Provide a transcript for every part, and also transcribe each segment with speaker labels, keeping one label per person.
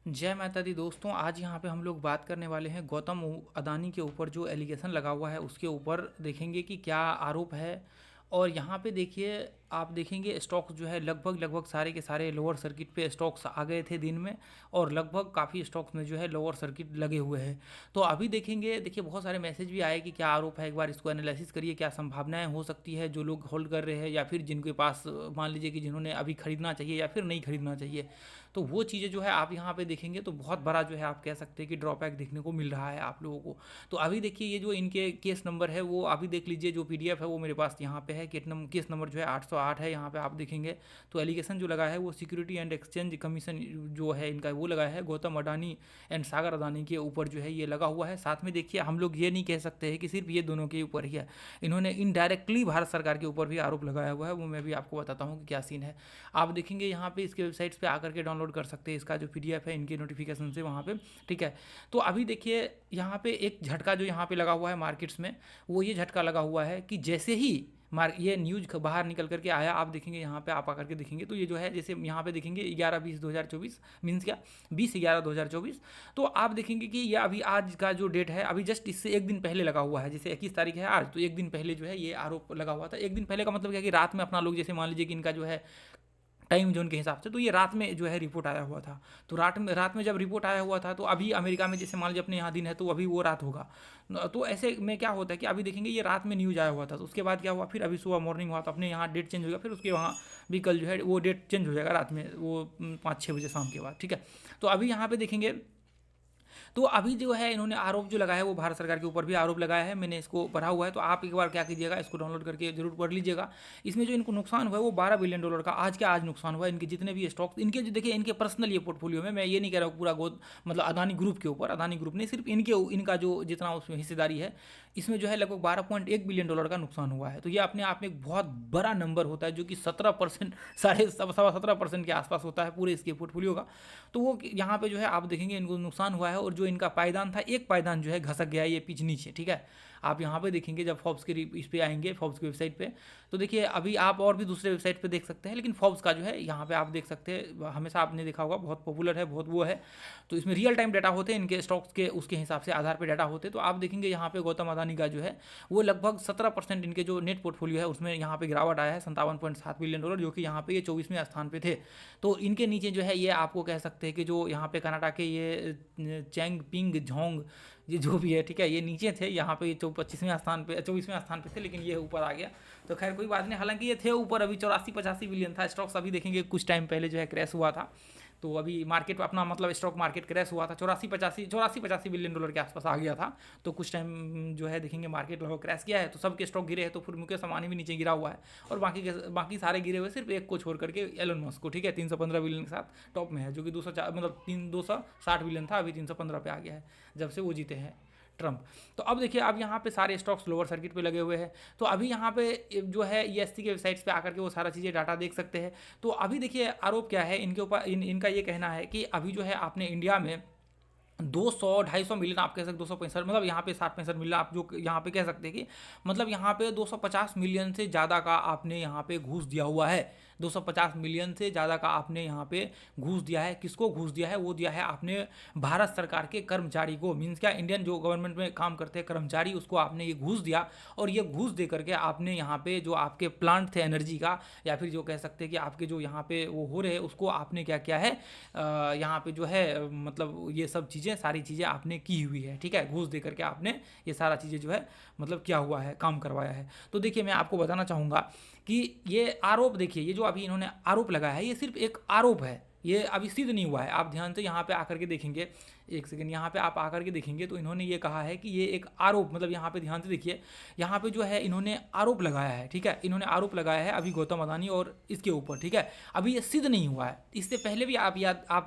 Speaker 1: जय माता दी दोस्तों, आज यहाँ पे हम लोग बात करने वाले हैं गौतम अदानी के ऊपर जो एलिगेशन लगा हुआ है उसके ऊपर देखेंगे कि क्या आरोप है। और यहाँ पे देखिए, आप देखेंगे स्टॉक्स जो है लगभग लगभग सारे के सारे लोअर सर्किट पे स्टॉक्स आ गए थे दिन में। और लगभग काफ़ी स्टॉक्स में जो है लोअर सर्किट लगे हुए हैं। तो अभी देखेंगे, देखिए बहुत सारे मैसेज भी आए कि क्या आरोप है, एक बार इसको एनालिसिस करिए, क्या संभावनाएं हो सकती है जो लोग होल्ड कर रहे हैं या फिर जिनके पास मान लीजिए कि जिन्होंने अभी खरीदना चाहिए या फिर नहीं खरीदना चाहिए। तो वो चीज़ें जो है आप यहाँ पे देखेंगे तो बहुत बड़ा जो है आप कह सकते हैं कि ड्रॉबैक देखने को मिल रहा है आप लोगों को। तो अभी देखिए, ये जो इनके केस नंबर है वो अभी देख लीजिए, जो पीडीएफ है वो मेरे पास यहाँ पे है। केस नंबर जो है 808 है, यहाँ पे आप देखेंगे। तो एलिगेशन जो लगा है वो सिक्योरिटी एंड एक्सचेंज कमीशन जो है इनका वो लगा है गौतम अडानी एंड सागर अडानी के ऊपर जो है ये लगा हुआ है। साथ में देखिए, हम लोग ये नहीं कह सकते हैं कि सिर्फ ये दोनों के ऊपर ही है, इन्होंने इनडायरेक्टली भारत सरकार के ऊपर भी आरोप लगाया हुआ है। वो मैं भी आपको बताता हूँ कि क्या सीन है। आप देखेंगे यहाँ पे इसके वेबसाइट्स पे आकर के डाउनलोड कर सकते हैं, इसका जो पीडीएफ है इनके नोटिफिकेशन से वहाँ पे। ठीक है। तो अभी देखिए यहाँ पे एक झटका जो यहाँ पे लगा हुआ है मार्केट्स में, वो ये झटका लगा हुआ है कि जैसे ही ये न्यूज़ बाहर निकल करके आया, आप देखेंगे यहाँ पे आप आकर के देखेंगे तो ये जो है, जैसे यहाँ पे देखेंगे 11/20/2024 मीन्स क्या 20/11/2024। तो आप देखेंगे कि ये अभी आज का जो डेट है, अभी जस्ट इससे एक दिन पहले लगा हुआ है। जैसे 21 तारीख है आज, तो एक दिन पहले जो है ये आरोप लगा हुआ था। एक दिन पहले का मतलब क्या है कि रात में अपना लोग, जैसे मान लीजिए कि इनका जो है टाइम जोन के हिसाब से, तो ये रात में जो है रिपोर्ट आया हुआ था। तो रात में जब रिपोर्ट आया हुआ था, तो अभी अमेरिका में जैसे मान लीजिए अपने यहाँ दिन है तो अभी वो रात होगा। तो ऐसे में क्या होता है कि अभी देखेंगे ये रात में न्यूज़ आया हुआ था, तो उसके बाद क्या हुआ, फिर अभी सुबह मॉर्निंग हुआ तो अपने यहाँ डेट चेंज हो गया, फिर उसके वहाँ भी कल जो है वो डेट चेंज हो जाएगा रात में, वो 5-6 बजे शाम के बाद। ठीक है। तो अभी यहाँ पे देखेंगे, तो अभी जो है इन्होंने आरोप जो लगाया है वो भारत सरकार के ऊपर भी आरोप लगाया है। मैंने इसको पढ़ा हुआ है, तो आप एक बार क्या कीजिएगा, इसको डाउनलोड करके जरूर पढ़ लीजिएगा। इसमें जो इनको नुकसान हुआ है वो $12 बिलियन का आज नुकसान हुआ है। इनके जितने भी स्टॉक्स, इनके जो देखिए इनके पर्सनल ये पोर्टफोलियो में, मैं ये नहीं कह रहा हूँ पूरा गोद मतलब अदानी ग्रुप के ऊपर, अदानी ग्रुप नहीं, सिर्फ इनका जो जितना उसमें हिस्सेदारी है, इसमें जो है लगभग $12.1 बिलियन का नुकसान हुआ है। तो ये अपने आप में एक बहुत बड़ा नंबर होता है, जो कि 17%, साढ़े सवा 17% के आसपास होता है पूरे इसके पोर्टफोलियो का। तो वो यहाँ पे जो है आप देखेंगे इनको नुकसान हुआ है। और जो इनका पायदान था, एक पायदान जो है घसक गया है ये पिच नीचे। ठीक है। आप यहाँ पे देखेंगे जब फॉर्ब्स के इस पे आएंगे, फॉर्ब्स की वेबसाइट पे, तो देखिए अभी आप और भी दूसरे वेबसाइट पे देख सकते हैं, लेकिन फॉर्ब्स का जो है यहाँ पे आप देख सकते हैं, हमेशा आपने देखा होगा, बहुत पॉपुलर है, बहुत वो है। तो इसमें रियल टाइम डाटा होते हैं इनके स्टॉक्स के, उसके हिसाब से आधार पर डाटा होते हैं। तो आप देखेंगे यहाँ पे गौतम अदानी का जो है वो लगभग 17% इनके जो नेट पोर्टफोलियो है उसमें यहाँ पे गिरावट आया है, $57.7 बिलियन, जो कि यहाँ पे ये 24वें स्थान पे थे। तो इनके नीचे जो है ये आपको कह सकते हैं कि जो यहाँ पे कनाडा के ये चैंग पिंग झोंग, ये जो भी है, ठीक है, ये नीचे थे, यहाँ पे 24वें स्थान पे थे, लेकिन ये ऊपर आ गया। तो खैर कोई बात नहीं, हालांकि ये थे ऊपर, अभी 84-85 बिलियन था स्टॉक्स। अभी देखेंगे कुछ टाइम पहले जो है क्रैश हुआ था, तो अभी मार्केट अपना मतलब स्टॉक मार्केट क्रैश हुआ था, 84-85 बिलियन के आसपास आ गया था। तो कुछ टाइम जो है देखेंगे मार्केट लगभग क्रैश किया है, तो सबके स्टॉक गिरे हैं, तो फिर मुकेश अंबानी भी नीचे गिरा हुआ है। और बाकी सारे गिरे हुए, सिर्फ एक को छोड़ करके एलन मस्क को, ठीक है, 315 बिलियन के साथ टॉप में है, जो कि 260 बिलियन था, अभी 315 पे आ गया है जब से वो जीते हैं ट्रंप। तो अब देखिए, अब यहाँ पे सारे स्टॉक्स लोअर सर्किट पे लगे हुए हैं। तो अभी यहाँ पे जो है ईएससी के वेबसाइट्स पे आकर के वो सारा चीज़ें डाटा देख सकते हैं। तो अभी देखिए आरोप क्या है इनके ऊपर, इनका ये कहना है कि अभी जो है आपने इंडिया में 200-250 मिलियन, आप कह सकते 265, मतलब यहाँ पे 60-65 मिलियन, आप जो यहाँ पे कह सकते हैं कि मतलब यहाँ पे 250 मिलियन से ज़्यादा का आपने यहाँ पे घूस दिया हुआ है। 250 मिलियन से ज़्यादा का आपने यहाँ पे घूस दिया है। किसको घूस दिया है? वो दिया है आपने भारत सरकार के कर्मचारी को, मीन्स क्या, इंडियन जो गवर्नमेंट में काम करते हैं कर्मचारी, उसको आपने ये घूस दिया। और ये घूस दे करके आपने यहाँ पे जो आपके प्लांट थे एनर्जी का, या फिर जो कह सकते हैं कि आपके जो यहाँ पे वो हो रहे हैं, उसको आपने क्या किया है, यहाँ पे जो है मतलब ये सब चीज़ें, सारी चीज़ें आपने की हुई है। ठीक है, घूस दे करके आपने ये सारा चीज़ें जो है मतलब क्या हुआ है, काम करवाया है। तो देखिए मैं आपको बताना चाहूँगा कि ये आरोप, देखिए ये जो अभी इन्होंने आरोप लगाया है, ये सिर्फ एक आरोप है, ये अभी सिद्ध नहीं हुआ है। आप ध्यान से यहाँ पे आकर के देखेंगे, एक सेकंड, यहाँ पे आप आकर के देखेंगे तो इन्होंने ये कहा है कि ये एक आरोप, मतलब यहाँ पे ध्यान से देखिए, यहाँ पे जो है इन्होंने आरोप लगाया है। ठीक है, इन्होंने आरोप लगाया है अभी गौतम अदानी और इसके ऊपर। ठीक है, अभी ये सिद्ध नहीं हुआ है। इससे पहले भी आप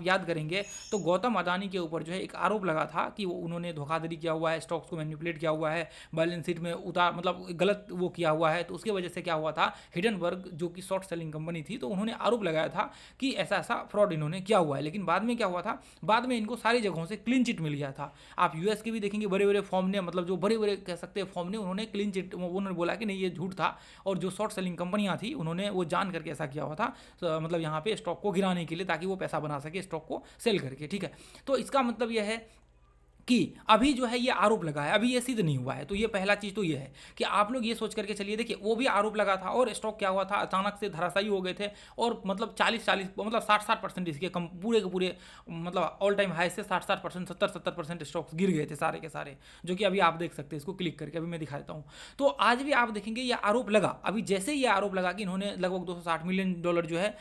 Speaker 1: याद करेंगे तो गौतम अदानी के ऊपर जो है एक आरोप लगा था कि वो उन्होंने धोखाधड़ी किया हुआ है, स्टॉक्स को मैनिपुलेट किया हुआ है, बैलेंस शीट में उतार मतलब गलत वो किया हुआ है। तो उसकी वजह से क्या हुआ था, हिडनबर्ग जो कि शॉर्ट सेलिंग कंपनी थी, तो उन्होंने आरोप लगाया था कि ऐसा ऐसा फ्रॉड फ्रॉड इन्होंने किया हुआ है। लेकिन बाद में क्या हुआ था, बाद में इनको सारी जगहों से क्लीन चिट मिल गया था। आप यूएस के भी देखेंगे बड़े बड़े फॉर्म ने, मतलब जो बड़े बड़े कह सकते हैं फॉर्म ने, उन्होंने क्लीन चिट, उन्होंने बोला कि नहीं ये झूठ था, और जो शॉर्ट सेलिंग कंपनियां थी उन्होंने वो जान करके ऐसा किया हुआ था, मतलब यहाँ पे स्टॉक को गिराने के लिए, ताकि वो पैसा बना सके स्टॉक को सेल करके। ठीक है, तो इसका मतलब यह है कि अभी जो है ये आरोप लगा है, अभी ये सिद्ध नहीं हुआ है। तो ये पहला चीज़ तो ये है कि आप लोग ये सोच करके चलिए, देखिए वो भी आरोप लगा था और स्टॉक क्या हुआ था, अचानक से धराशायी हो गए थे, और मतलब 40 मतलब 60% इसके पूरे के पूरे मतलब ऑल टाइम हाई से 60% 70% स्टॉक्स गिर गए थे सारे के सारे, जो कि अभी आप देख सकते हैं इसको क्लिक करके, अभी मैं दिखा देता हूँ। तो आज भी आप देखेंगे ये आरोप लगा, अभी जैसे ही ये आरोप लगा कि इन्होंने लगभग $260 मिलियन जो है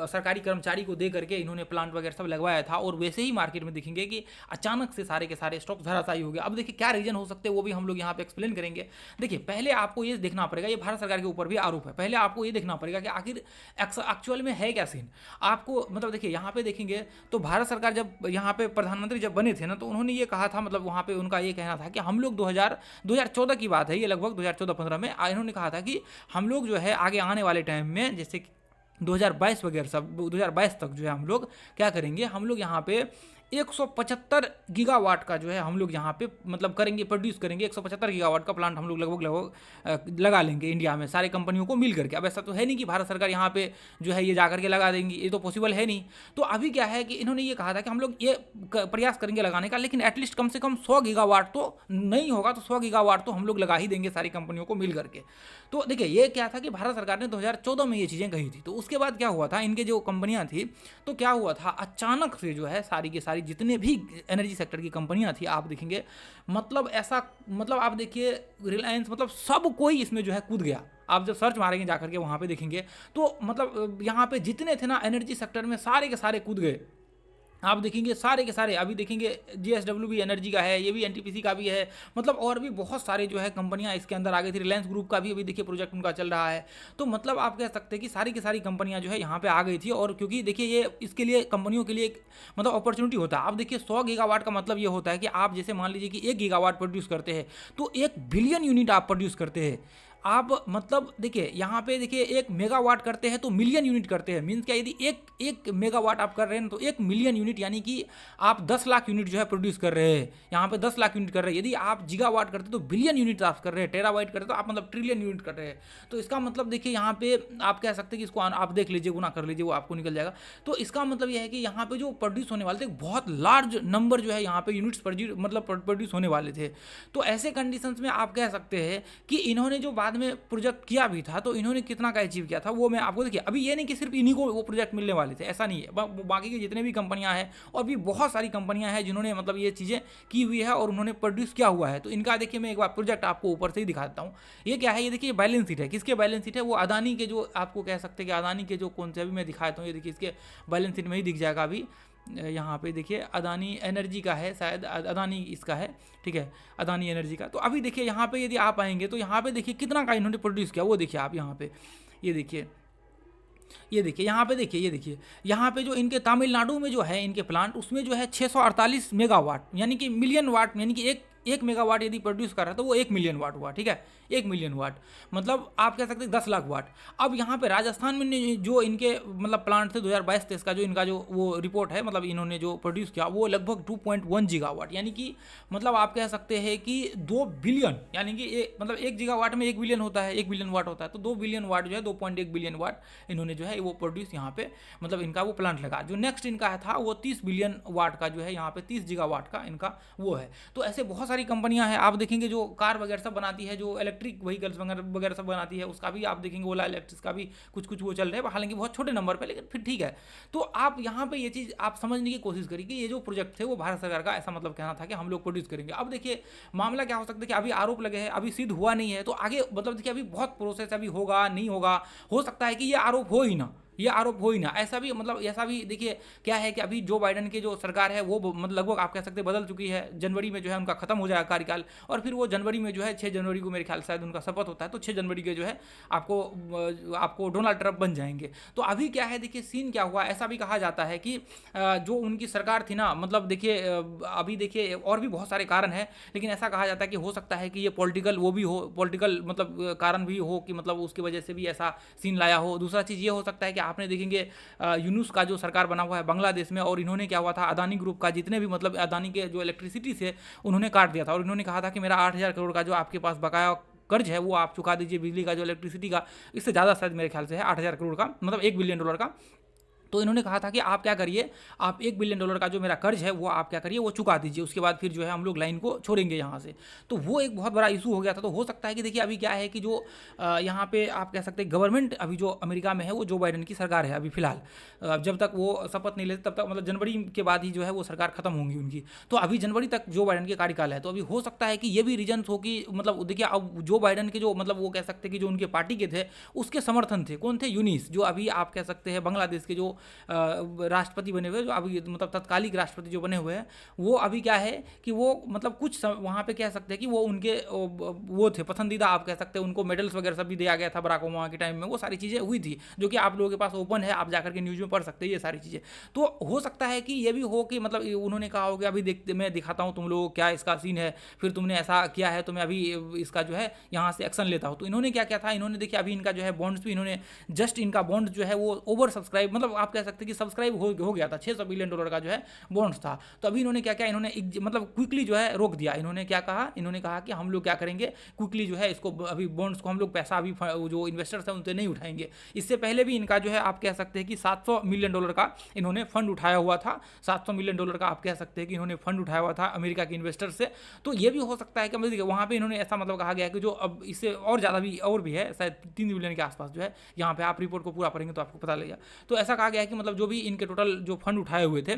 Speaker 1: सरकारी कर्मचारी को दे करके इन्होंने प्लांट वगैरह सब लगवाया था, और वैसे ही मार्केट में देखेंगे कि अचानक से सारे के सारे स्टॉक धराशायी हो गया। अब देखिए क्या रीजन हो सकते हैं वो भी हम लोग यहाँ पे एक्सप्लेन करेंगे। देखिए पहले आपको ये देखना पड़ेगा, ये भारत सरकार के ऊपर भी आरोप है, पहले आपको ये देखना पड़ेगा कि आखिर एक्चुअल में है क्या सीन। आपको मतलब देखिए यहाँ पे देखेंगे तो भारत सरकार जब यहाँ पे प्रधानमंत्री जब बने थे ना, तो उन्होंने ये कहा था, मतलब वहाँ पे उनका ये कहना था कि हम लोग 2014 की बात है, ये लगभग 2014-15 में इन्होंने कहा था कि हम लोग जो है आगे आने वाले टाइम में, जैसे 2022 वगैरह सब 2022 तक जो है हम लोग क्या करेंगे, हम लोग यहाँ पे 175 गीगावाट का जो है हम लोग यहाँ पे मतलब करेंगे, प्रोड्यूस करेंगे। 175 गीगावाट का प्लांट हम लोग लगभग लगा लेंगे इंडिया में सारे कंपनियों को मिल करके। अब ऐसा तो है नहीं कि भारत सरकार यहाँ पे जो है ये जा करके लगा देंगी, ये तो पॉसिबल है नहीं। तो अभी क्या है कि इन्होंने ये कहा था कि हम लोग ये प्रयास करेंगे लगाने का, लेकिन एटलीस्ट कम से कम 100 गीगावाट तो नहीं होगा, तो 100 गीगावाट तो हम लोग लगा ही देंगे सारी कंपनियों को मिल करके। तो देखिए ये क्या था कि भारत सरकार ने 2014 में ये चीज़ें कही थी। तो उसके बाद क्या हुआ था, इनके जो कंपनियां थी, तो क्या हुआ था, अचानक से जो है सारी की सारी जितने भी एनर्जी सेक्टर की कंपनियां थी, आप देखेंगे मतलब ऐसा, मतलब आप देखिए रिलायंस, मतलब सब कोई इसमें जो है कूद गया। आप जब सर्च मारेंगे जाकर के वहाँ पे देखेंगे तो मतलब यहाँ पे जितने थे ना एनर्जी सेक्टर में, सारे के सारे कूद गए। आप देखेंगे सारे के सारे, अभी देखेंगे JSW भी एनर्जी का है, ये भी NTPC का भी है, मतलब और भी बहुत सारे जो है कंपनियां इसके अंदर आ गई थी। रिलायंस ग्रुप का भी अभी देखिए प्रोजेक्ट उनका चल रहा है। तो मतलब आप कह सकते हैं कि सारी की सारी कंपनियां जो है यहाँ पे आ गई थी, और क्योंकि देखिए ये इसके लिए कंपनियों के लिए एक मतलब अपॉर्चुनिटी होता है। आप देखिए 100 गीगावाट का मतलब ये होता है कि आप जैसे मान लीजिए कि 1 गीगावाट प्रोड्यूस करते हैं, तो 1 बिलियन यूनिट आप प्रोड्यूस करते हैं। आप मतलब देखिए यहाँ पे देखिए 1 मेगावाट करते हैं तो मिलियन यूनिट करते हैं। मीन्स क्या, यदि एक मेगावाट आप कर रहे हैं तो 1 मिलियन यूनिट, यानी कि आप 10 लाख यूनिट जो है प्रोड्यूस कर रहे हैं। यहाँ पे 10 लाख यूनिट कर रहे हैं। यदि आप गीगावाट करते तो बिलियन यूनिट आप कर रहे हैं, टेराबाइट करते तो आप मतलब ट्रिलियन यूनिट कर रहे हैं। तो इसका मतलब देखिए यहाँ पे आप कह सकते हैं कि इसको आप देख लीजिए, गुना कर लीजिए, वो आपको निकल जाएगा। तो इसका मतलब यह है कि यहाँ पे जो प्रोड्यूस होने वाले थे बहुत लार्ज नंबर जो है यहाँ पे यूनिट्स प्रोड्यूस होने वाले थे। तो ऐसे कंडीशंस में आप कह सकते हैं कि इन्होंने जो बाद में प्रोजेक्ट किया भी था, तो इन्होंने कितना का अचीव किया था वो मैं आपको देखिए। अभी ये नहीं कि सिर्फ इन्हीं को वो प्रोजेक्ट मिलने वाले थे, ऐसा नहीं है। बाकी के जितने भी कंपनियां हैं, और भी बहुत सारी कंपनियां हैं जिन्होंने मतलब ये चीज़ें की हुई है और उन्होंने प्रोड्यूस किया हुआ है। तो इनका देखिए मैं एक बार प्रोजेक्ट आपको ऊपर से ही दिखा देता हूँ। ये क्या है, ये देखिए बैलेंस शीट है। किसके बैलेंस शीट है, वो अदानी के, जो आपको कह सकते हैं कि अदानी के जो कौन से, अभी मैं दिखाता हूँ, ये देखिए इसके बैलेंस शीट में ही दिख जाएगा। अभी यहाँ पे देखिए अदानी एनर्जी का है, शायद अदानी इसका है, ठीक है, अदानी एनर्जी का। तो अभी देखिए यहाँ पे यदि आप आएंगे तो यहाँ पे देखिए कितना का इन्होंने प्रोड्यूस किया, वो देखिए आप यहाँ पे, ये देखिए, ये देखिए यहाँ पे देखिए, ये देखिए यहाँ पे जो इनके तमिलनाडु में जो है इनके प्लांट, उसमें जो है 648 मेगावाट, यानी कि मिलियन वाट, यानी कि एक मेगावाट यदि प्रोड्यूस कर रहा है तो वो 1 मिलियन वाट हुआ। ठीक है, 1 मिलियन वाट मतलब आप कह सकते हैं 10 लाख वाट। अब यहाँ पे राजस्थान में जो इनके मतलब प्लांट थे 2022-23 का, जो इनका जो वो रिपोर्ट है, मतलब इन्होंने जो प्रोड्यूस किया वो लगभग 2.1 गीगावाट, यानी कि मतलब आप कह सकते हैं कि 2 बिलियन, यानी कि मतलब 1 गीगावाट में 1 बिलियन होता है, 1 बिलियन वाट होता है, तो 2 बिलियन वाट जो है 2.1 बिलियन वाट इन्होंने जो है वो प्रोड्यूस यहाँ पे मतलब इनका वो प्लांट लगा। जो नेक्स्ट इनका था वो 30 बिलियन वाट का जो है, यहाँ पे 30 गीगावाट का इनका वो है। तो ऐसे बहुत सारी कंपनियां हैं। आप देखेंगे जो कार वगैरह सब बनाती है, जो इलेक्ट्रिक व्हीकल्स वगैरह सब बनाती है, उसका भी आप देखेंगे ओला इलेक्ट्रिक का भी कुछ वो चल रहे हैं, हालांकि बहुत छोटे नंबर पे, लेकिन फिर ठीक है। तो आप यहाँ पे ये चीज़ आप समझने की कोशिश करिए कि ये जो प्रोजेक्ट थे वो भारत सरकार का ऐसा मतलब कहना था कि हम लोग प्रोड्यूस करेंगे। अब देखिए मामला क्या हो सकता है कि अभी आरोप लगे हैं, अभी सिद्ध हुआ नहीं है, तो आगे मतलब देखिए अभी बहुत प्रोसेस अभी होगा नहीं होगा, हो सकता है कि ये आरोप हो ही ना, ये आरोप हो ही ना। ऐसा भी मतलब ऐसा भी देखिए क्या है कि अभी जो बाइडन की जो सरकार है वो मतलब लगभग आप कह सकते हैं बदल चुकी है। जनवरी में जो है उनका खत्म हो जाएगा कार्यकाल, और फिर वो जनवरी में जो है 6 जनवरी को मेरे ख्याल शायद उनका शपथ होता है, तो 6 जनवरी के जो है आपको डोनाल्ड ट्रंप बन जाएंगे। तो अभी क्या है देखिए सीन क्या हुआ, ऐसा भी कहा जाता है कि जो उनकी सरकार थी ना, मतलब देखिए अभी देखिए और भी बहुत सारे कारण हैं, लेकिन ऐसा कहा जाता है कि हो सकता है कि ये पॉलिटिकल वो भी हो, पॉलिटिकल मतलब कारण भी हो कि मतलब उसकी वजह से भी ऐसा सीन लाया हो। दूसरा चीज़ ये हो सकता है कि आपने देखेंगे यूनुस का जो सरकार बना हुआ है बांग्लादेश में, और इन्होंने क्या हुआ था, अदानी ग्रुप का जितने भी मतलब अदानी के जो इलेक्ट्रिसिटी से उन्होंने काट दिया था, और इन्होंने कहा था कि मेरा 8,000 करोड़ का जो आपके पास बकाया कर्ज है वो आप चुका दीजिए, बिजली का जो इलेक्ट्रिसिटी का, इससे ज़्यादा शायद मेरे ख्याल से है 8,000 करोड़ का, मतलब $1 बिलियन का। तो इन्होंने कहा था कि आप क्या करिए, आप $1 बिलियन का जो मेरा कर्ज है वो आप क्या करिए, वो चुका दीजिए, उसके बाद फिर जो है हम लोग लाइन को छोड़ेंगे यहाँ से। तो वो एक बहुत बड़ा इशू हो गया था। तो हो सकता है कि देखिए अभी क्या है कि जो यहाँ पे आप कह सकते हैं गवर्नमेंट अभी जो अमेरिका में है वो जो बाइडेन की सरकार है अभी फिलहाल, जब तक वो शपथ नहीं लेते तब तक, मतलब जनवरी के बाद ही जो है वो सरकार खत्म होंगी उनकी। तो अभी जनवरी तक जो बाइडेन के कार्यकाल है, तो अभी हो सकता है कि ये भी रीजन हो कि मतलब देखिए अब जो बाइडेन के जो मतलब वो कह सकते हैं कि जो उनके पार्टी के थे उसके समर्थन थे, कौन थे, यूनिस, जो अभी आप कह सकते हैं बांग्लादेश के जो राष्ट्रपति बने हुए, जो अभी मतलब तत्कालिक राष्ट्रपति जो बने हुए हैं, वो अभी क्या है कि वो मतलब कुछ वहाँ पे कह सकते हैं कि वो उनके वो थे पसंदीदा, आप कह सकते हैं, उनको मेडल्स वगैरह सब भी दिया गया था बराक ओबामा के टाइम में, वो सारी चीज़ें हुई थी, जो कि आप लोगों के पास ओपन है, आप जाकर के न्यूज़ में पढ़ सकते हैं ये सारी चीज़ें। तो हो सकता है कि ये भी हो कि मतलब उन्होंने कहा हो कि अभी देखते, मैं दिखाता हूँ तुम लोगों को क्या इसका सीन है, फिर तुमने ऐसा किया है तो मैं अभी इसका जो है यहाँ से एक्शन लेता हूँ। तो इन्होंने क्या किया था, इन्होंने देखिए अभी इनका जो है बॉन्ड्स भी इन्होंने जस्ट इनका बॉन्ड जो है वो ओवर सब्सक्राइब, मतलब आप कह सकते हैं कि सब्सक्राइब हो गया था, $600 बिलियन का जो है बॉन्ड्स था। तो अभी इन्होंने क्या किया, इन्होंने मतलब क्विकली जो है रोक दिया। इन्होंने क्या कहा, इन्होंने कहा कि हम लोग क्या करेंगे, क्विकली जो है इसको अभी बॉन्ड्स को हम लोग पैसा अभी जो इन्वेस्टर्स हैं उनसे नहीं उठाएंगे। इससे पहले भी इनका जो है आप कह सकते हैं कि $700 मिलियन का इन्होंने फंड उठाया हुआ था, $700 मिलियन का आप कह सकते हैं कि इन्होंने फंड उठाया हुआ था अमेरिका के इन्वेस्टर से। तो ये भी हो सकता है कि मतलब वहाँ पे इन्होंने ऐसा मतलब कहा गया है कि जो अब इससे और ज़्यादा भी और भी है, शायद 3 बिलियन के आसपास जो है, यहाँ पे आप रिपोर्ट को पूरा पढ़ेंगे तो आपको पता लगेगा। तो ऐसा कहा गया है कि मतलब जो भी इनके टोटल जो फंड उठाए हुए थे,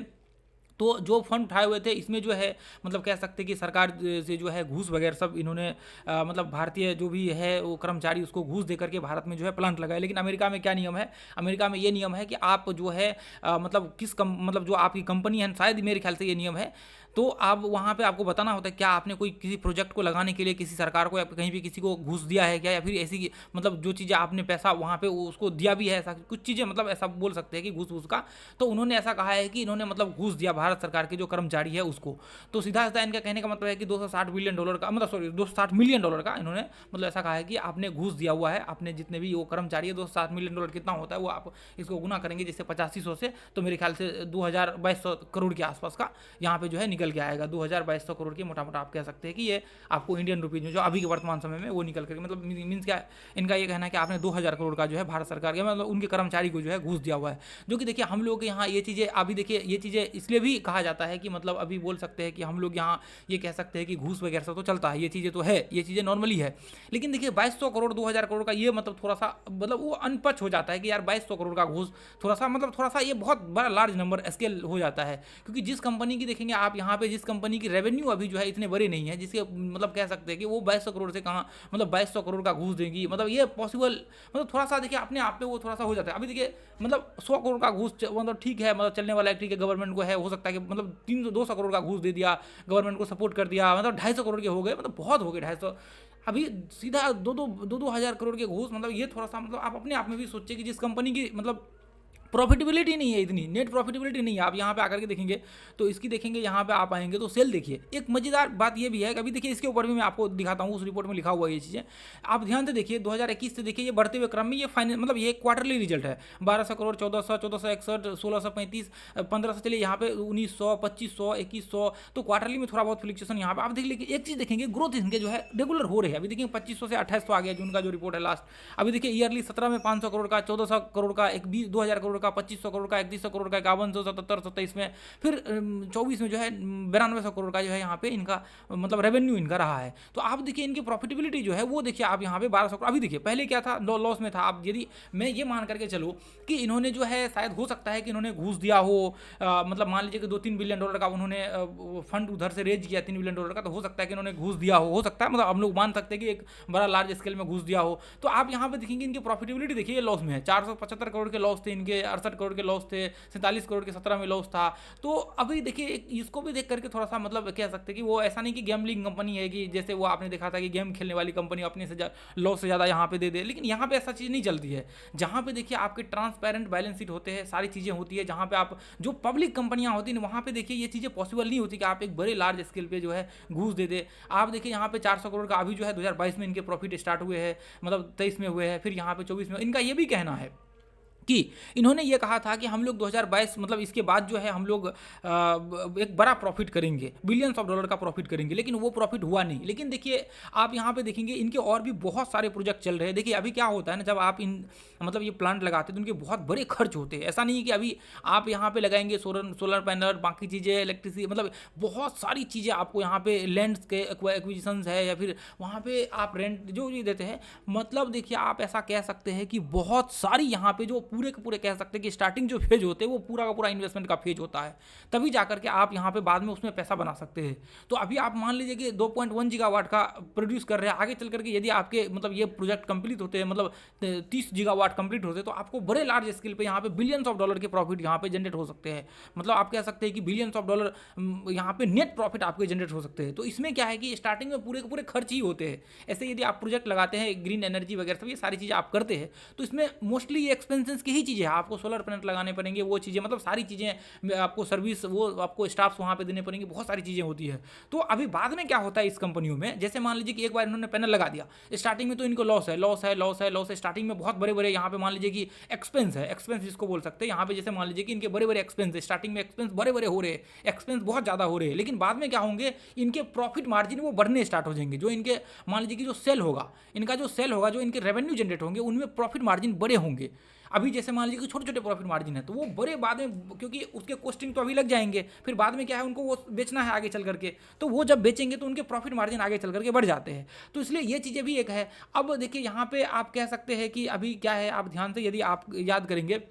Speaker 1: तो जो फंड उठाए हुए थे इसमें जो है मतलब कह सकते हैं कि सरकार से जो है घूस वगैरह सब इन्होंने मतलब भारतीय जो भी है वो कर्मचारी उसको घूस दे करके भारत में जो है प्लांट लगाए। लेकिन अमेरिका में क्या नियम है, अमेरिका में ये नियम है कि आप जो है मतलब मतलब जो आपकी कंपनी है, शायद मेरे ख्याल से ये नियम है, तो आप वहाँ पे आपको बताना होता है क्या आपने कोई किसी प्रोजेक्ट को लगाने के लिए किसी सरकार को या कहीं भी किसी को घूस दिया है क्या, या फिर ऐसी मतलब जो चीज़ें आपने पैसा वहाँ पे उसको दिया भी है, ऐसा कुछ चीज़ें मतलब ऐसा बोल सकते हैं कि घूस का। तो उन्होंने ऐसा कहा है कि इन्होंने मतलब घूस दिया भारत सरकार के जो कर्मचारी है उसको। तो सीधा सीधा इनका कहने का मतलब है कि $260 बिलियन का, मतलब सॉरी $260 मिलियन का इन्होंने मतलब ऐसा कहा है कि आपने घूस दिया हुआ है, आपने जितने भी वो कर्मचारी है, $260 मिलियन कितना होता है वो आप इसको गुना करेंगे जैसे 8500 से, तो मेरे ख्याल से 2200 करोड़ के आसपास का यहाँ पे जो है निकल के आएगा। 2200 करोड़ की मोटा मोटा आप कह सकते हैं कि ये आपको इंडियन रुपीज में जो अभी के वर्तमान समय में वो निकल करके, मतलब मीन्स क्या, इनका ये कहना है कि आपने 2000 करोड़ का जो है भारत सरकार के मतलब उनके कर्मचारी को जो है घूस दिया हुआ है। जो कि देखिए हम लोग के यहाँ ये चीज़ें अभी देखिए ये चीज़ें इसलिए भी कहा जाता है कि मतलब अभी बोल सकते हैं कि हम लोग यहाँ ये कह सकते हैं कि घूस वगैरह सब तो चलता है, ये चीज़ें तो है, ये चीज़ें नॉर्मली है। लेकिन देखिए 2200 करोड़ 2000 करोड़ का ये मतलब थोड़ा सा मतलब वो अनपच हो जाता है कि यार 2200 करोड़ का घूस थोड़ा सा मतलब थोड़ा सा ये बहुत बड़ा लार्ज नंबर स्केल हो जाता है। क्योंकि जिस कंपनी की देखेंगे आप यहाँ पे, जिस कंपनी की रेवेन्यू अभी जो है इतने बड़े नहीं है, जिसके मतलब कह सकते हैं कि वो 2200 करोड़ से कहाँ मतलब 2200 करोड़ का घूस देंगी, मतलब ये पॉसिबल मतलब थोड़ा सा देखिए अपने आप पे वो थोड़ा सा हो जाता है। अभी देखिए मतलब 100 करोड़ का घूस मतलब ठीक है, मतलब चलने वाला ठीक है, गवर्नमेंट को है, हो सकता है कि मतलब 300-200 करोड़ का घूस दे दिया, गवर्नमेंट को सपोर्ट कर दिया, मतलब 250 करोड़ के हो गए, मतलब बहुत हो गए 250। अभी सीधा दो हजार करोड़ के घूस, मतलब ये थोड़ा सा मतलब आप अपने आप में भी सोचिए कि जिस कंपनी की मतलब प्रॉफिटेबिलिटी नहीं है, इतनी नेट प्रॉफिटेबिलिटी नहीं है, आप यहाँ पे आकर के देखेंगे तो इसकी देखेंगे, यहाँ पे आप आएंगे तो सेल देखिए। एक मज़ेदार बात ये भी है कि अभी देखिए इसके ऊपर भी मैं आपको दिखाता हूँ, उस रिपोर्ट में लिखा हुआ है ये चीज़ें, आप ध्यान से देखिए 2021 से देखिए ये बढ़ते हुए क्रम में ये फाइनल मतलब ये क्वार्टरली रिजल्ट है, 1200 करोड़, 1400, 1461, 1635, 1500, चलिए यहाँ पे 1900, 2500, 2100, तो क्वार्टरली में थोड़ा बहुत फ्लिक्चुएशन यहाँ पे आप देख लीजिए। एक चीज़ देखेंगे, ग्रोथ इनके जो है रेगुलर हो रही है। अभी देखिए 2500 से 2800 आ गया जून का जो रिपोर्ट है लास्ट। अभी देखिए ईयरली 17 में 500 करोड़ का, 1400 करोड़ का, 2000 करोड़ का, 2500 करोड़ का, 3100 करोड़ का, 5177, 27 में, फिर 24 में जो है 9200 करोड़ का जो है यहाँ पे इनका मतलब रेवेन्यू इनका रहा है। तो आप देखिए इनकी प्रॉफिटेबिलिटी जो है वो देखिए आप यहाँ पे 1200 करोड़। अभी देखिए पहले क्या था, लॉस में था। आप यदि मैं ये मान करके चलो कि इन्होंने जो है शायद हो सकता है कि इन्होंने घूस दिया हो, मतलब मान लीजिए कि $2-3 बिलियन का उन्होंने फंड उधर से रेज किया $3 बिलियन का, तो हो सकता है कि इन्होंने घूस दिया हो सकता है, मतलब हम लोग मान सकते हैं कि एक बड़ा लार्ज स्केल में घूस दिया हो। तो आप यहाँ पे देखेंगे इनकी प्रॉफिटेबिलिटी देखिए लॉस में है, 475 करोड़ के लॉस थे इनके, 68 करोड़ के लॉस थे, 47 करोड़ के 17 में लॉस था। तो अभी देखिए इसको भी देख करके थोड़ा सा मतलब कह सकते हैं कि वो ऐसा नहीं कि गैम्बलिंग कंपनी है कि जैसे वो आपने देखा था कि गेम खेलने वाली कंपनी अपने से लॉस से ज़्यादा यहाँ पे दे दे, लेकिन यहाँ पे ऐसा चीज़ नहीं चलती है। जहाँ पे देखिए आपके ट्रांसपेरेंट बैलेंस शीट होते हैं, सारी चीज़ें होती है, जहाँ पे आप जो पब्लिक कंपनियाँ होती हैं वहाँ पे देखिए ये चीज़ें पॉसिबल नहीं होती कि आप एक बड़े लार्ज स्केल पे जो है घूस दे दे। आप देखिए यहाँ पे 400 करोड़ का अभी जो है 2022 में इनके प्रॉफिट स्टार्ट हुए हैं, मतलब 23 में हुए हैं, फिर यहाँ पे 24 में। इनका ये भी कहना है कि इन्होंने ये कहा था कि हम लोग 2022 मतलब इसके बाद जो है हम लोग एक बड़ा प्रॉफिट करेंगे, बिलियंस ऑफ डॉलर का प्रॉफिट करेंगे, लेकिन वो प्रॉफिट हुआ नहीं। लेकिन देखिए आप यहाँ पे देखेंगे इनके और भी बहुत सारे प्रोजेक्ट चल रहे हैं। देखिए अभी क्या होता है ना, जब आप इन मतलब ये प्लांट लगाते हैं तो उनके बहुत बड़े खर्च होते हैं। ऐसा नहीं है कि अभी आप यहाँ पे लगाएंगे सोलर सोलर पैनल, बाकी चीज़ें, इलेक्ट्रिसिटी, मतलब बहुत सारी चीज़ें आपको यहाँ पे लैंड के एक्विजिशंस है या फिर वहाँ पे आप रेंट जो भी देते हैं। मतलब देखिए आप ऐसा कह सकते हैं कि बहुत सारी यहाँ पे जो पूरे के पूरे कह सकते हैं कि स्टार्टिंग जो फेज होते हैं वो पूरा का पूरा इन्वेस्टमेंट का फेज होता है, तभी जाकर के आप यहाँ पे बाद में उसमें पैसा बना सकते हैं। तो अभी आप मान लीजिए कि 2.1 गीगावाट का प्रोड्यूस कर रहे हैं, आगे चल करके यदि आपके मतलब ये प्रोजेक्ट कंप्लीट होते हैं, मतलब 30 गीगावाट कंप्लीट होते हैं, तो आपको बड़े लार्ज स्केल पे यहाँ पे बिलियंस ऑफ डॉलर के प्रॉफिट यहाँ पे जनरेट हो सकते हैं। मतलब आप कह सकते हैं कि बिलियंस ऑफ डॉलर यहाँ पे नेट प्रॉफिट आपके जनरेट हो सकते हैं। तो इसमें क्या है कि स्टार्टिंग में पूरे के पूरे खर्च ही होते हैं। ऐसे यदि आप प्रोजेक्ट लगाते हैं ग्रीन एनर्जी वगैरह सब ये सारी चीज़ें आप करते हैं, तो इसमें मोस्टली ये एक्सपेंसेस की ही चीज़ें हैं। आपको सोलर पैनल लगाने पड़ेंगे, वो चीज़ें मतलब सारी चीज़ें, आपको सर्विस, वो आपको स्टाफ्स वहाँ पे देने पड़ेंगे, बहुत सारी चीज़ें होती है। तो अभी बाद में क्या होता है इस कंपनियों में, जैसे मान लीजिए कि एक बार इन्होंने पैनल लगा दिया, स्टार्टिंग में तो इनको लॉस है, लॉस है, लॉस है, लॉस है। स्टार्टिंग में बहुत बड़े बड़े यहाँ पे मान लीजिए कि एक्सपेंस है, एक्सपेंस जिसको बोल सकते हैं यहाँ पे, जैसे मान लीजिए कि इनके बड़े बड़े एक्सपेंस है, स्टार्टिंग में एक्सपेंस बड़े बड़े हो रहे हैं, एक्सपेंस बहुत ज़्यादा हो रहे हैं, लेकिन बाद में क्या होंगे, इनके प्रॉफिट मार्जिन वो बढ़ने स्टार्ट हो जाएंगे। जो इनके मान लीजिए कि जो सेल होगा, इनका जो सेल होगा, जो इनके रेवेन्यू जनरेट होंगे, उनमें प्रॉफिट मार्जिन बड़े होंगे। अभी जैसे मान लीजिए कि छोटे छोटे प्रॉफिट मार्जिन है, तो वो बड़े बाद में, क्योंकि उसके कॉस्टिंग तो अभी लग जाएंगे, फिर बाद में क्या है उनको वो बेचना है आगे चल करके, तो वो जब बेचेंगे तो उनके प्रॉफिट मार्जिन आगे चल करके बढ़ जाते हैं। तो इसलिए ये चीज़ें भी एक है। अब देखिए यहाँ पे आप कह सकते हैं कि अभी क्या है, आप ध्यान से यदि आप याद करेंगे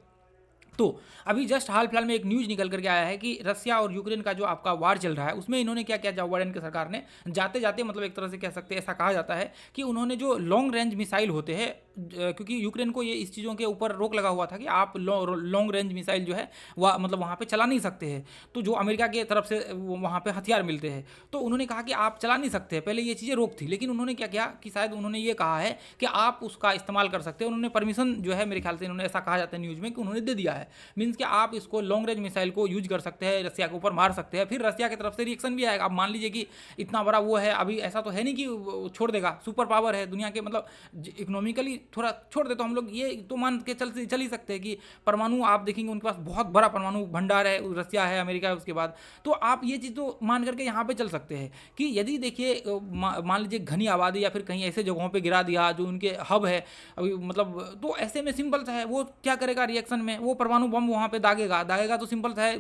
Speaker 1: तो अभी जस्ट हाल फिलहाल में एक न्यूज़ निकल करके आया है कि रसिया और यूक्रेन का जो आपका वार चल रहा है, उसमें इन्होंने क्या किया, जो बाइडेन की सरकार ने जाते जाते, मतलब एक तरह से कह सकते हैं, ऐसा कहा जाता है कि उन्होंने जो लॉन्ग रेंज मिसाइल होते हैं, क्योंकि यूक्रेन को ये इस चीज़ों के ऊपर रोक लगा हुआ था कि आप लॉन्ग रेंज मिसाइल जो है वह मतलब वहाँ पे चला नहीं सकते हैं, तो जो अमेरिका की तरफ से वहाँ पे हथियार मिलते हैं, तो उन्होंने कहा कि आप चला नहीं सकते। पहले ये चीज़ें रोक थी, लेकिन उन्होंने क्या किया कि शायद उन्होंने ये कहा है कि आप उसका इस्तेमाल कर सकते हैं। उन्होंने परमिशन जो है, मेरे ख्याल से इन्होंने, ऐसा कहा जाता है न्यूज़ में, कि उन्होंने दे दिया है। मीन्स कि आप इसको लॉन्ग रेंज मिसाइल को यूज कर सकते हैं, रसिया के ऊपर मार सकते हैं, फिर रसिया की तरफ से रिएक्शन भी आएगा। आप मान लीजिए कि इतना बड़ा वो है, अभी ऐसा तो है नहीं कि छोड़ देगा, सुपर पावर है दुनिया के, मतलब इकोनॉमिकली थोड़ा छोड़ दे, तो हम लोग ये तो मान के चल ही सकते हैं कि परमाणु, आप देखेंगे उनके पास बहुत बड़ा परमाणु भंडार है, रसिया है, अमेरिका है उसके बाद। तो आप ये चीज़ तो मान करके यहाँ पे चल सकते हैं कि यदि देखिए मान लीजिए घनी आबादी या फिर कहीं ऐसे जगहों पे गिरा दिया जो उनके हब है अभी, मतलब तो ऐसे में सिंपल सा है, वो क्या करेगा रिएक्शन में, वो परमाणु बम वहाँ पे दागेगा, तो सिंपल सा है,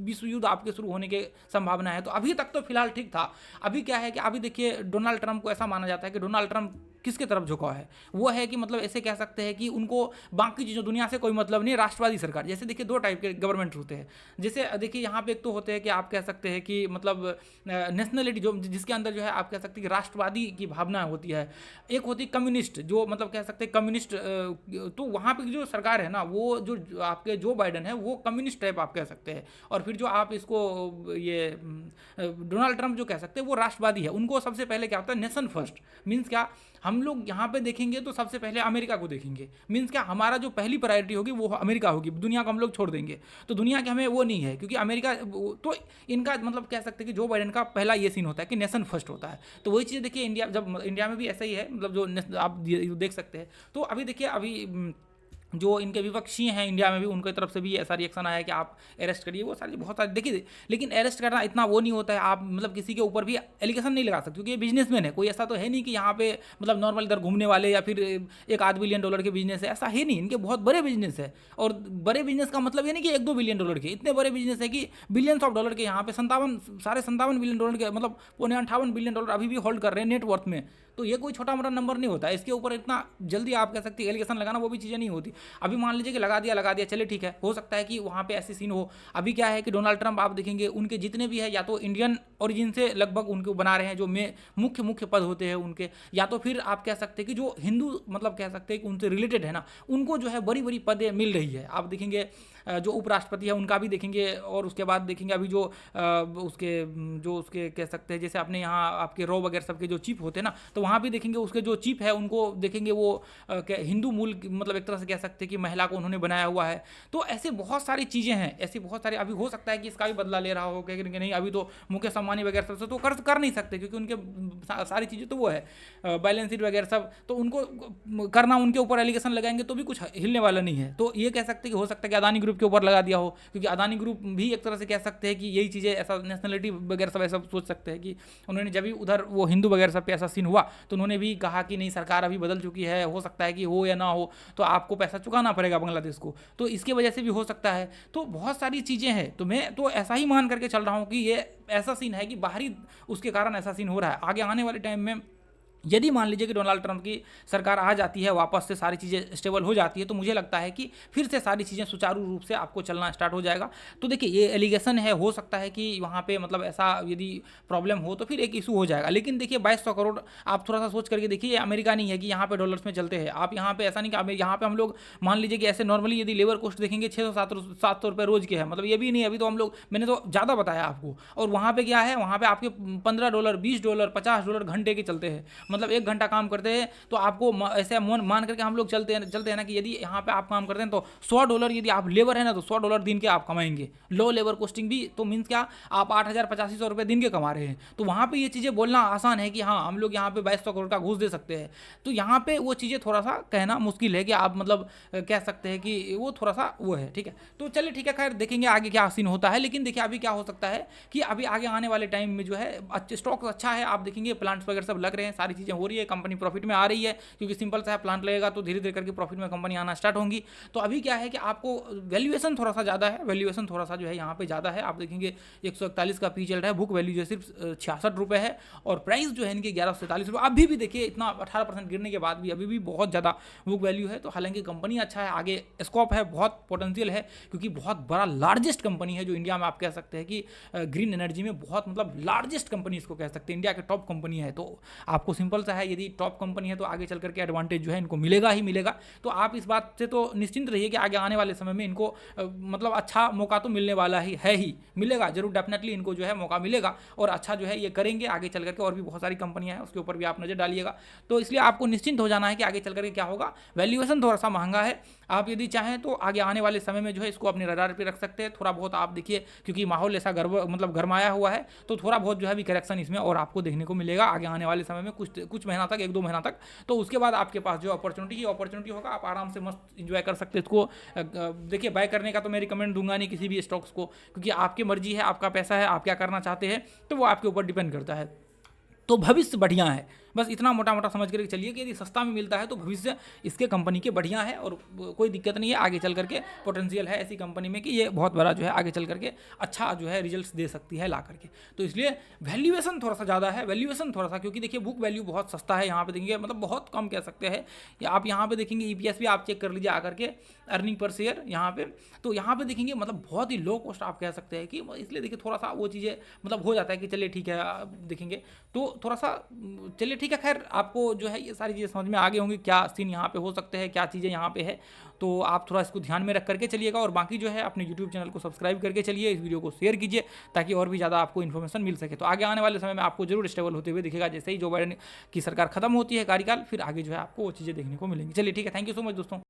Speaker 1: विश्व युद्ध आपके शुरू होने के संभावना है। तो अभी तक तो फिलहाल ठीक था। अभी क्या है कि अभी देखिए डोनाल्ड ट्रंप को ऐसा माना जाता है कि डोनाल्ड ट्रंप किसके तरफ झुकाव है, वो है कि मतलब ऐसे कह सकते हैं कि उनको बाकी चीज़ों दुनिया से कोई मतलब नहीं, राष्ट्रवादी सरकार। जैसे देखिए दो टाइप के गवर्नमेंट होते हैं, जैसे देखिए यहाँ पे एक तो होते हैं कि आप कह सकते हैं कि मतलब नेशनलिटी, जो जिसके अंदर जो है आप कह सकते हैं कि राष्ट्रवादी की भावना होती है। एक होती है कम्युनिस्ट, जो मतलब कह सकते हैं कम्युनिस्ट, तो वहाँ पे जो सरकार है ना, वो जो आपके जो बाइडन है वो कम्युनिस्ट टाइप आप कह सकते हैं। और फिर जो आप इसको ये डोनाल्ड ट्रंप जो कह सकते हैं वो राष्ट्रवादी है। उनको सबसे पहले क्या होता है, नेशन फर्स्ट। मीन्स क्या, हम लोग यहाँ पे देखेंगे तो सबसे पहले अमेरिका को देखेंगे। मीन्स क्या, हमारा जो पहली प्रायोरिटी होगी वो अमेरिका होगी, दुनिया को हम लोग छोड़ देंगे। तो दुनिया के हमें वो नहीं है, क्योंकि अमेरिका तो इनका मतलब कह सकते हैं कि जो बाइडेन का पहला ये सीन होता है कि नेशन फर्स्ट होता है। तो वही चीज़ देखिए इंडिया, जब इंडिया में भी ऐसा ही है, मतलब जो आप देख सकते हैं। तो अभी देखिए अभी जो इनके विपक्षी हैं इंडिया में भी, उनकी तरफ से भी ऐसा रिएक्शन आया है कि आप अरेस्ट करिए, वो सारी बहुत सारी देखिए। लेकिन अरेस्ट करना इतना वो नहीं होता है, आप मतलब किसी के ऊपर भी एलिगेशन नहीं लगा सकते, क्योंकि ये बिजनेसमैन है। कोई ऐसा तो है नहीं कि यहाँ पे मतलब नॉर्मल इधर घूमने वाले या फिर $1-8 बिलियन के बिजनेस है, ऐसा है नहीं। इनके बहुत बड़े बिजनेस है, और बड़े बिजनेस का मतलब ये नहीं कि $1-2 बिलियन के, इतने बड़े बिजनेस है कि बिलियंस ऑफ डॉलर के यहाँ पे 57 बिलियन के, मतलब $58 बिलियन अभी भी होल्ड कर रहे हैं नेटवर्थ में। तो ये कोई छोटा मोटा नंबर नहीं होता है, इसके ऊपर इतना जल्दी आप कह सकते हैं एलिगेशन लगाना, वो भी चीज़ें नहीं होती। अभी मान लीजिए कि लगा दिया, चले ठीक है, हो सकता है कि वहाँ पे ऐसी सीन हो। अभी क्या है कि डोनाल्ड ट्रंप आप देखेंगे उनके जितने भी है, या तो इंडियन ओरिजिन से लगभग उनको बना रहे हैं, जो मुख्य पद होते हैं उनके, या तो फिर आप कह सकते हैं कि जो हिंदू मतलब कह सकते हैं कि उनसे रिलेटेड है ना, उनको जो है बड़ी बड़ी पदें मिल रही है। आप देखेंगे जो उपराष्ट्रपति है उनका भी देखेंगे, और उसके बाद देखेंगे अभी उसके कह सकते हैं, जैसे अपने यहाँ आपके रॉ वगैरह सबके जो चीफ होते हैं ना, तो वहाँ भी देखेंगे उसके जो चीफ है उनको देखेंगे वो हिंदू मूल मतलब एक तरह से कह सकते हैं कि महिला को उन्होंने बनाया हुआ है। तो ऐसे बहुत सारी चीज़ें हैं, ऐसी बहुत सारी, अभी हो सकता है कि इसका भी बदला ले रहा हो कि नहीं, अभी तो मुकेश अंबानी वगैरह सबसे तो कर नहीं सकते, क्योंकि उनके सारी चीज़ें तो वो है बैलेंस शीट वगैरह सब, तो उनको करना, उनके ऊपर एलिगेशन लगाएंगे तो भी कुछ हिलने वाला नहीं है। तो ये कह सकते हैं कि हो सकता है कि अदानी ग्रुप के ऊपर लगा दिया हो, क्योंकि अदानी ग्रुप भी एक तरह से कह सकते हैं कि यही चीज़ें ऐसा नेशनलिटी वगैरह सब ऐसा सोच सकते हैं कि उन्होंने जब भी उधर वो हिंदू वगैरह सब पे ऐसा सीन हुआ तो उन्होंने भी कहा कि नहीं, सरकार अभी बदल चुकी है, हो सकता है कि हो या ना हो तो आपको पैसा चुकाना पड़ेगा बांग्लादेश को, तो इसके वजह से भी हो सकता है। तो बहुत सारी चीज़ें हैं, तो मैं तो ऐसा ही मान करके चल रहा हूँ कि ये ऐसा सीन है कि बाहरी उसके कारण ऐसा सीन हो रहा है। आगे आने वाले टाइम में यदि मान लीजिए कि डोनाल्ड ट्रंप की सरकार आ जाती है, वापस से सारी चीज़ें स्टेबल हो जाती है, तो मुझे लगता है कि फिर से सारी चीज़ें सुचारू रूप से आपको चलना स्टार्ट हो जाएगा। तो देखिए ये एलिगेशन है, हो सकता है कि वहाँ पे मतलब ऐसा यदि प्रॉब्लम हो तो फिर एक इशू हो जाएगा, लेकिन देखिए 2200 करोड़ आप थोड़ा सा सोच करके देखिए, ये अमेरिका नहीं है कि यहाँ पे डॉलर्स में चलते हैं। आप यहाँ पे ऐसा नहीं कि यहाँ पे हम लोग मान लीजिए कि ऐसे नॉर्मली यदि लेबर कॉस्ट देखेंगे 600-700 रुपये रोज के है, मतलब ये भी नहीं, अभी तो हम लोग, मैंने तो ज़्यादा बताया आपको, और वहाँ पे क्या है, वहाँ पे आपके $15, $20, $50 घंटे के चलते हैं, मतलब 1 घंटा काम करते हैं। तो आपको ऐसे मान करके हम लोग चलते हैं ना कि यदि यहाँ पे आप काम करते हैं तो $100 यदि आप लेबर है ना तो $100 दिन के आप कमाएंगे, लो लेबर कॉस्टिंग भी, तो मीन्स क्या आप 8,000-8,500 रुपये दिन के कमा रहे हैं। तो वहाँ पे ये चीज़ें बोलना आसान है कि हाँ हम लोग यहाँ पे 2200 करोड़ का घूस दे सकते हैं, तो यहाँ पे वो चीज़ें थोड़ा सा कहना मुश्किल है कि आप मतलब कह सकते हैं कि वो थोड़ा सा वो है, ठीक है। तो चलिए ठीक है, खैर देखेंगे आगे क्या सीन होता है, लेकिन देखिए अभी क्या हो सकता है कि अभी आगे आने वाले टाइम में जो है अच्छे स्टॉक अच्छा है, आप देखेंगे प्लांट्स वगैरह सब लग रहे हैं, सारी चीज़ें हो रही है, कंपनी प्रॉफिट में आ रही है, क्योंकि सिंपल सा है प्लांट लगेगा तो धीरे धीरे करके प्रॉफिट में कंपनी आना स्टार्ट होंगी। तो अभी क्या है कि आपको वैल्यूएशन थोड़ा सा ज़्यादा है, वैल्यूएशन थोड़ा सा जो है यहाँ पे ज़्यादा है, आप देखेंगे 141 का पी चल रहा है, बुक वैल्यू जो सिर्फ 66 रुपये है, और प्राइस जो है इनके 1143 रुपये। अभी भी देखिए इतना 18% गिरने के बाद भी अभी भी बहुत ज़्यादा बुक वैल्यू है। तो हालांकि कंपनी अच्छा है, आगे स्कोप है, बहुत पोटेंशियल है, क्योंकि बहुत बड़ा लार्जेस्ट कंपनी है जो इंडिया में आप कह सकते हैं कि ग्रीन एनर्जी में बहुत मतलब लार्जेस्ट कंपनी इसको कह सकते हैं, इंडिया के टॉप कंपनी है। तो आपको सिंपल सा है, यदि टॉप कंपनी है तो आगे चल करके एडवांटेज जो है इनको मिलेगा ही मिलेगा। तो आप इस बात से तो निश्चिंत रहिए कि आगे आने वाले समय में इनको मतलब अच्छा मौका तो मिलने वाला ही मिलेगा जरूर, डेफिनेटली इनको जो है मौका मिलेगा, और अच्छा जो है ये करेंगे आगे चल करके। और भी बहुत सारी कंपनियां हैं उसके ऊपर भी आप नज़र डालिएगा। तो इसलिए आपको निश्चिंत हो जाना है कि आगे चल करके क्या होगा। वैल्यूएशन थोड़ा सा महंगा है, आप यदि चाहें तो आगे आने वाले समय में जो है इसको अपने रडार पे रख सकते हैं। थोड़ा बहुत आप देखिए, क्योंकि माहौल ऐसा गरमाया हुआ है, तो थोड़ा बहुत जो है अभी करेक्शन इसमें और आपको देखने को मिलेगा आगे आने वाले समय में, कुछ महीना तक, 1-2 महीना तक। तो उसके बाद आपके पास जो अपॉर्चुनिटी होगा, आप आराम से मस्त इंजॉय कर सकते हैं इसको। देखिए बाय करने का तो मैं रिकमेंड दूंगा नहीं किसी भी स्टॉक्स को, क्योंकि आपकी मर्जी है, आपका पैसा है, आप क्या करना चाहते हैं, तो वो आपके ऊपर डिपेंड करता है। तो भविष्य बढ़िया है, बस इतना मोटा मोटा समझ करके चलिए कि यदि सस्ता में मिलता है तो भविष्य इसके कंपनी के बढ़िया है, और कोई दिक्कत नहीं है, आगे चल करके पोटेंशियल है ऐसी कंपनी में कि ये बहुत बड़ा जो है आगे चल करके अच्छा जो है रिजल्ट्स दे सकती है ला करके। तो इसलिए वैल्यूएशन थोड़ा सा ज़्यादा है, वैल्यूएशन थोड़ा सा, क्योंकि देखिए बुक वैल्यू बहुत सस्ता है यहाँ पे देखेंगे, मतलब बहुत कम कह सकते हैं। आप यहाँ पे देखेंगे ईपीएस भी आप चेक कर लीजिए आकर के, अर्निंग पर शेयर यहाँ पे, तो यहाँ पे देखेंगे मतलब बहुत ही लो कॉस्ट आप कह सकते हैं कि, इसलिए देखिए थोड़ा सा वो चीज़ें मतलब हो जाता है कि चलिए ठीक है, देखेंगे तो थोड़ा सा चलिए ठीक है। खैर आपको जो है ये सारी चीज़ें समझ में आ गई होंगी, क्या सीन यहाँ पे हो सकते हैं, क्या चीज़ें यहाँ पे है, तो आप थोड़ा इसको ध्यान में रख करके चलिएगा। और बाकी जो है अपने यूट्यूब चैनल को सब्सक्राइब करके चलिए, इस वीडियो को शेयर कीजिए ताकि और भी ज़्यादा आपको इन्फॉर्मेशन मिल सके। तो आगे आने वाले समय में आपको जरूर स्टेबल होते हुए दिखेगा, जैसे ही जो बाइडेन की सरकार खत्म होती है कार्यकाल, फिर आगे जो है आपको वो चीज़ें देखने को मिलेंगी। चलिए ठीक है, थैंक यू सो मच दोस्तों।